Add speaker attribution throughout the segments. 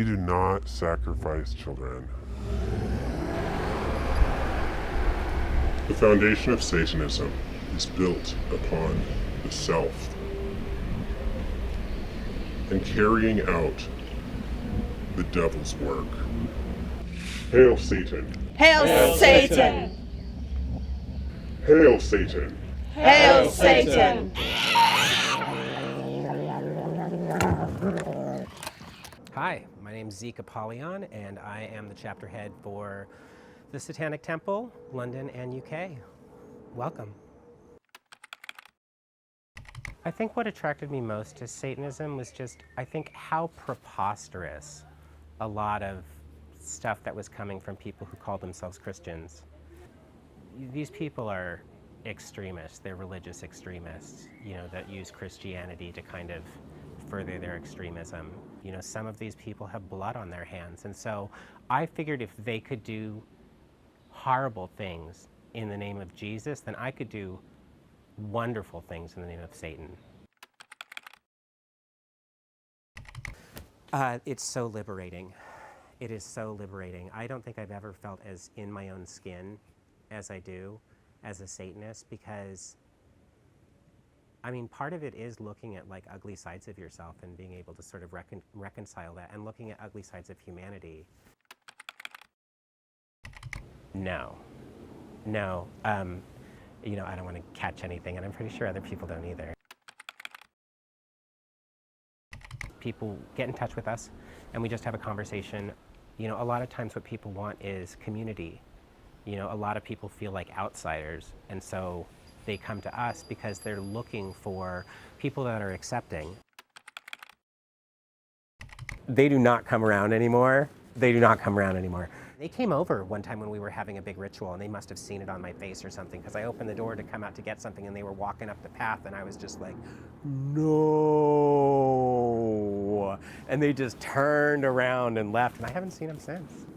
Speaker 1: do not sacrifice children. The foundation of Satanism is built upon the self and carrying out the devil's work. Hail Satan!
Speaker 2: Hail Satan!
Speaker 1: Hail Satan!
Speaker 2: Hail Satan!
Speaker 3: Hi, my name is Zeke Apollyon, and I am the chapter head for the Satanic Temple, London and UK. Welcome. I think what attracted me most to Satanism was just, I think, how preposterous a lot of stuff that was coming from people who called themselves Christians. These people are extremists, they're religious extremists, that use Christianity to kind of further their extremism. Some of these people have blood on their hands, and so I figured if they could do horrible things in the name of Jesus, then I could do wonderful things in the name of Satan. It's so liberating. It is so liberating. I don't think I've ever felt as in my own skin as I do as a Satanist, because part of it is looking at ugly sides of yourself and being able to sort of reconcile that, and looking at ugly sides of humanity. No. I don't want to catch anything, and I'm pretty sure other people don't either. People get in touch with us, and we just have a conversation. A lot of times what people want is community. A lot of people feel like outsiders, and so they come to us because they're looking for people that are accepting. They do not come around anymore. They came over one time when we were having a big ritual, and they must have seen it on my face or something, because I opened the door to come out to get something, and they were walking up the path, and I was just like, no. And they just turned around and left, and I haven't seen them since.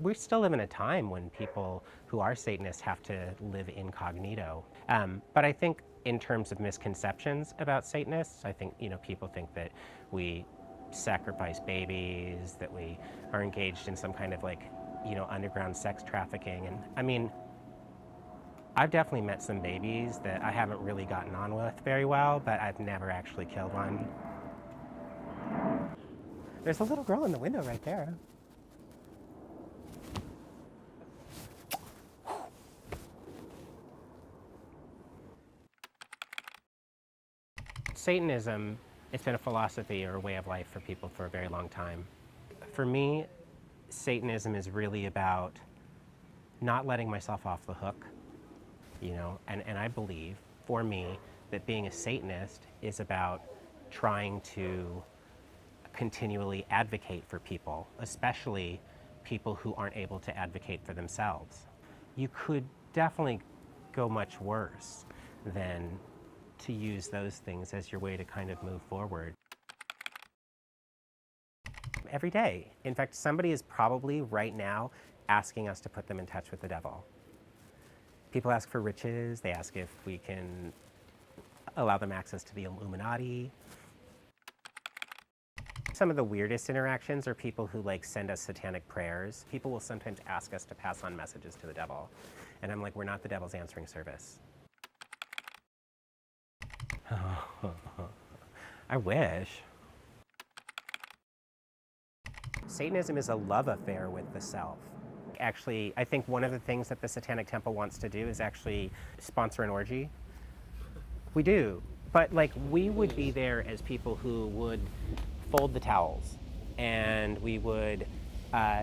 Speaker 3: We still live in a time when people who are Satanists have to live incognito. But I think in terms of misconceptions about Satanists, I think, people think that we sacrifice babies, that we are engaged in some kind of underground sex trafficking. And I've definitely met some babies that I haven't really gotten on with very well, but I've never actually killed one. There's a little girl in the window right there. Satanism, it's been a philosophy or a way of life for people for a very long time. For me, Satanism is really about not letting myself off the hook, and I believe, for me, that being a Satanist is about trying to continually advocate for people, especially people who aren't able to advocate for themselves. You could definitely go much worse than to use those things as your way to kind of move forward. Every day. In fact, somebody is probably right now asking us to put them in touch with the devil. People ask for riches, they ask if we can allow them access to the Illuminati. Some of the weirdest interactions are people who send us satanic prayers. People will sometimes ask us to pass on messages to the devil. And I'm like, we're not the devil's answering service. I wish. Satanism is a love affair with the self. Actually, I think one of the things that the Satanic Temple wants to do is actually sponsor an orgy. We do, but we would be there as people who would fold the towels, and we would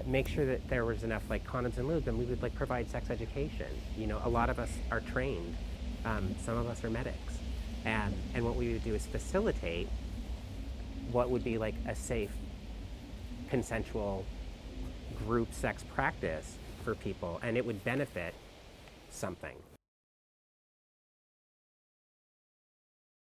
Speaker 3: make sure that there was enough condoms and lube, and we would provide sex education. A lot of us are trained. Some of us are medics. And what we would do is facilitate what would be a safe, consensual group sex practice for people, and it would benefit something.